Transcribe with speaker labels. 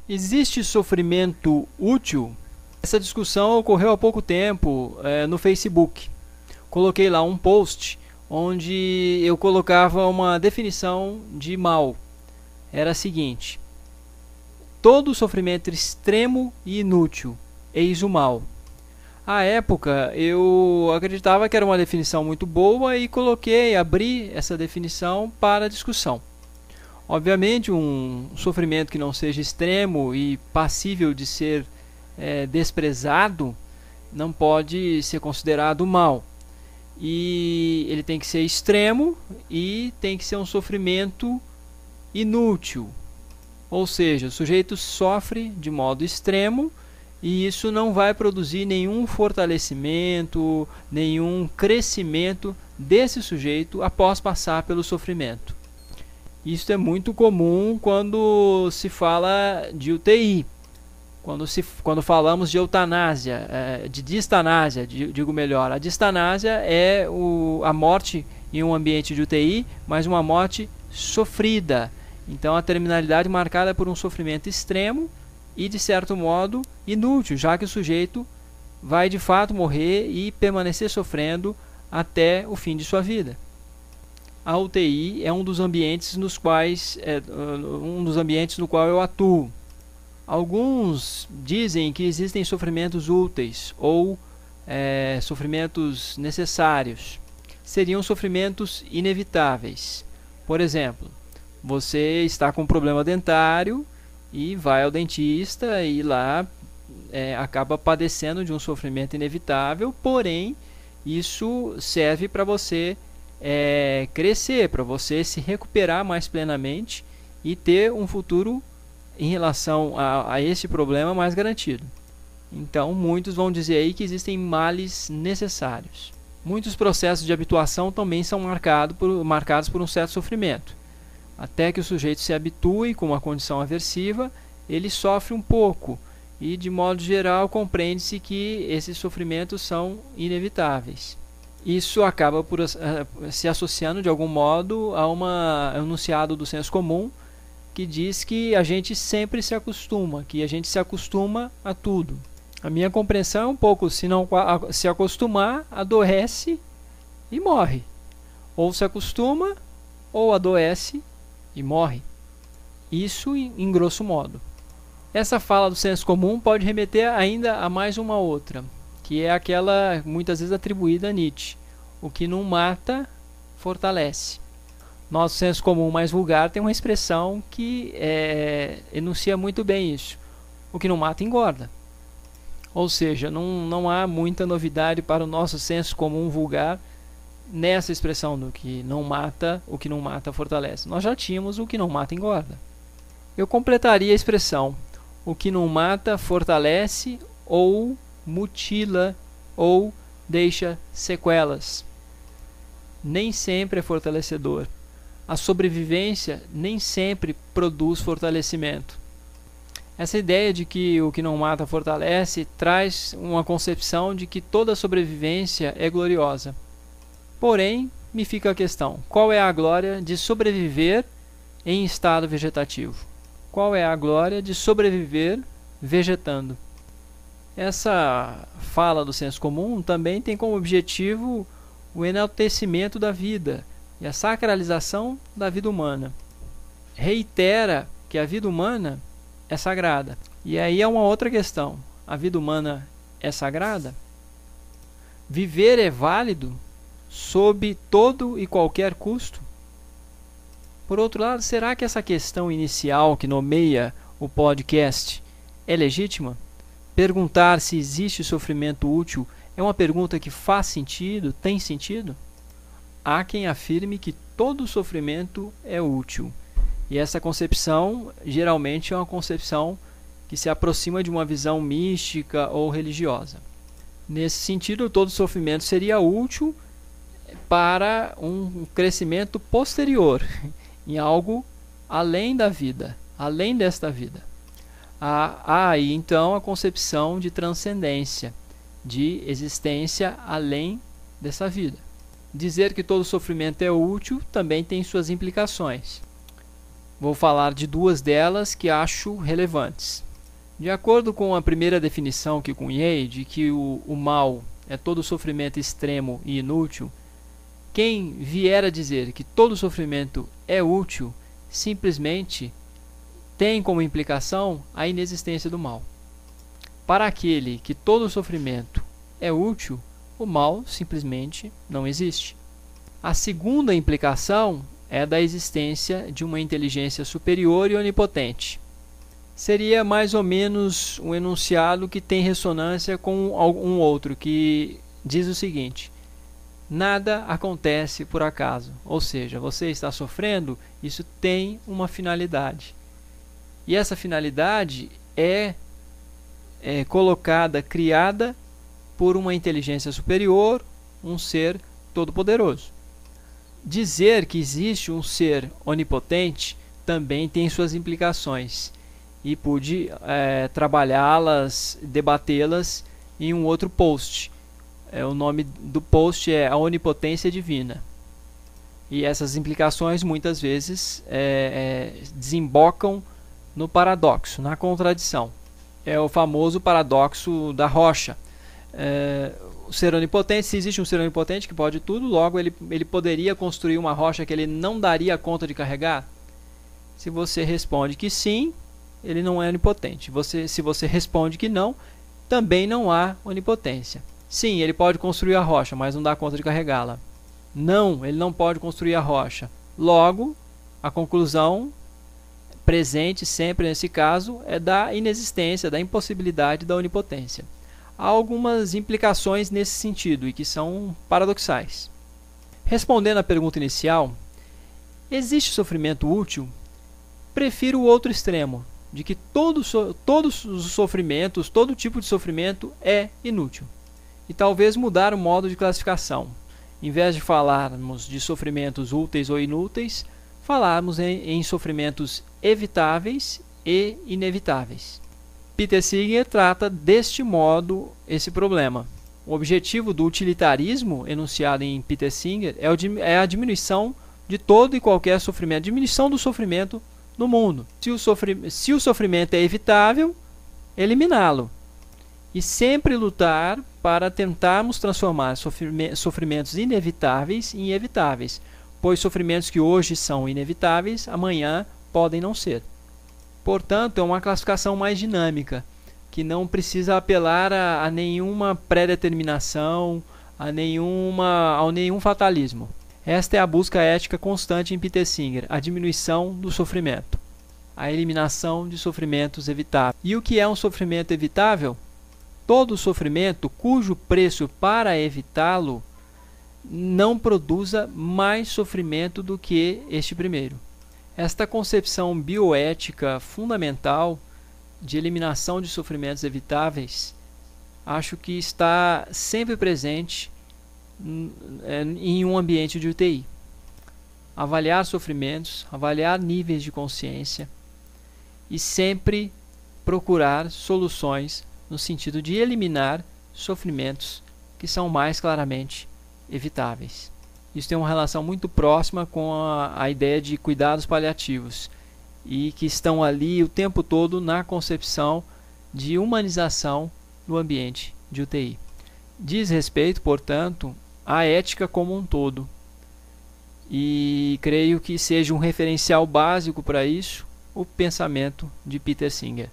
Speaker 1: Existe sofrimento útil? Essa discussão ocorreu há pouco tempo no Facebook. Coloquei lá um post onde eu colocava uma definição de mal. Era a seguinte: todo sofrimento extremo e inútil, eis o mal. À época eu acreditava que era uma definição muito boa e abri essa definição para discussão. Obviamente, um sofrimento que não seja extremo e passível de ser desprezado não pode ser considerado mal. E ele tem que ser extremo e tem que ser um sofrimento inútil. Ou seja, o sujeito sofre de modo extremo e isso não vai produzir nenhum fortalecimento, nenhum crescimento desse sujeito após passar pelo sofrimento. Isso é muito comum quando se fala de UTI, quando falamos de eutanásia, de distanásia, digo melhor. A distanásia é a morte em um ambiente de UTI, mas uma morte sofrida. Então a terminalidade marcada por um sofrimento extremo e, de certo modo, inútil, já que o sujeito vai de fato morrer e permanecer sofrendo até o fim de sua vida. A UTI é um dos ambientes no qual eu atuo. Alguns dizem que existem sofrimentos úteis ou sofrimentos necessários. Seriam sofrimentos inevitáveis. Por exemplo, você está com um problema dentário e vai ao dentista e lá acaba padecendo de um sofrimento inevitável, porém isso serve para você crescer, para você se recuperar mais plenamente e ter um futuro em relação a esse problema mais garantido. Então muitos vão dizer aí que existem males necessários. Muitos processos de habituação também são marcados por um certo sofrimento. Até que o sujeito se habitue com uma condição aversiva, ele sofre um pouco e, de modo geral, compreende-se que esses sofrimentos são inevitáveis. Isso acaba por se associando de algum modo a um enunciado do senso comum que diz que a gente sempre se acostuma, que a gente se acostuma a tudo. A minha compreensão é um pouco: se não se acostumar, adoece e morre. Ou se acostuma, ou adoece e morre. Isso em grosso modo. Essa fala do senso comum pode remeter ainda a mais uma outra, que é aquela muitas vezes atribuída a Nietzsche: o que não mata, fortalece. Nosso senso comum mais vulgar tem uma expressão que enuncia muito bem isso: o que não mata, engorda. Ou seja, não há muita novidade para o nosso senso comum vulgar nessa expressão do que não mata, o que não mata, fortalece. Nós já tínhamos o que não mata, engorda. Eu completaria a expressão: o que não mata, fortalece ou mutila ou deixa sequelas. Nem sempre é fortalecedor. A sobrevivência nem sempre produz fortalecimento. Essa ideia de que o que não mata fortalece traz uma concepção de que toda sobrevivência é gloriosa. Porém, me fica a questão: qual é a glória de sobreviver em estado vegetativo? Qual é a glória de sobreviver vegetando? Essa fala do senso comum também tem como objetivo o enaltecimento da vida e a sacralização da vida humana. Reitera que a vida humana é sagrada. E aí é uma outra questão: a vida humana é sagrada? Viver é válido sob todo e qualquer custo? Por outro lado, será que essa questão inicial que nomeia o podcast é legítima? Perguntar se existe sofrimento útil é uma pergunta que faz sentido, tem sentido? Há quem afirme que todo sofrimento é útil. E essa concepção geralmente é uma concepção que se aproxima de uma visão mística ou religiosa. Nesse sentido, todo sofrimento seria útil para um crescimento posterior, em algo além da vida, além desta vida. Há aí então a concepção de transcendência, de existência além dessa vida. Dizer que todo sofrimento é útil também tem suas implicações. Vou falar de duas delas que acho relevantes. De acordo com a primeira definição que cunhei, de que o mal é todo sofrimento extremo e inútil, quem vier a dizer que todo sofrimento é útil, simplesmente tem como implicação a inexistência do mal. Para aquele que todo sofrimento é útil, o mal simplesmente não existe. A segunda implicação é da existência de uma inteligência superior e onipotente. Seria mais ou menos um enunciado que tem ressonância com um outro, que diz o seguinte: nada acontece por acaso. Ou seja, você está sofrendo, isso tem uma finalidade. E essa finalidade é colocada, criada por uma inteligência superior, um ser todo-poderoso. Dizer que existe um ser onipotente também tem suas implicações, e pude trabalhá-las, debatê-las em um outro post. O nome do post é A Onipotência Divina. E essas implicações muitas vezes desembocam no paradoxo, na contradição. É o famoso paradoxo da rocha. O ser onipotente, se existe um ser onipotente que pode tudo, logo ele poderia construir uma rocha que ele não daria conta de carregar? Se você responde que sim, ele não é onipotente. Se você responde que não, também não há onipotência. Sim, ele pode construir a rocha, mas não dá conta de carregá-la. Não, ele não pode construir a rocha. Logo, a conclusão presente sempre nesse caso é da inexistência, da impossibilidade da onipotência. Há algumas implicações nesse sentido e que são paradoxais. Respondendo à pergunta inicial, existe sofrimento útil? Prefiro o outro extremo, de que todos os sofrimentos, todo tipo de sofrimento é inútil. E talvez mudar o modo de classificação. Em vez de falarmos de sofrimentos úteis ou inúteis, falarmos em sofrimentos evitáveis e inevitáveis. Peter Singer trata deste modo esse problema. O objetivo do utilitarismo enunciado em Peter Singer é a diminuição de todo e qualquer sofrimento, diminuição do sofrimento no mundo. Se o sofrimento é evitável, eliminá-lo. E sempre lutar para tentarmos transformar sofrimentos inevitáveis em evitáveis, pois sofrimentos que hoje são inevitáveis, amanhã podem não ser. Portanto, é uma classificação mais dinâmica, que não precisa apelar a nenhuma pré-determinação, a nenhum fatalismo. Esta é a busca ética constante em Peter Singer, a diminuição do sofrimento, a eliminação de sofrimentos evitáveis. E o que é um sofrimento evitável? Todo sofrimento cujo preço para evitá-lo não produza mais sofrimento do que este primeiro. Esta concepção bioética fundamental de eliminação de sofrimentos evitáveis, acho que está sempre presente em um ambiente de UTI. Avaliar sofrimentos, avaliar níveis de consciência e sempre procurar soluções no sentido de eliminar sofrimentos que são mais claramente evitáveis. Isso tem uma relação muito próxima com a ideia de cuidados paliativos e que estão ali o tempo todo na concepção de humanização no ambiente de UTI. Diz respeito, portanto, à ética como um todo. E creio que seja um referencial básico para isso o pensamento de Peter Singer.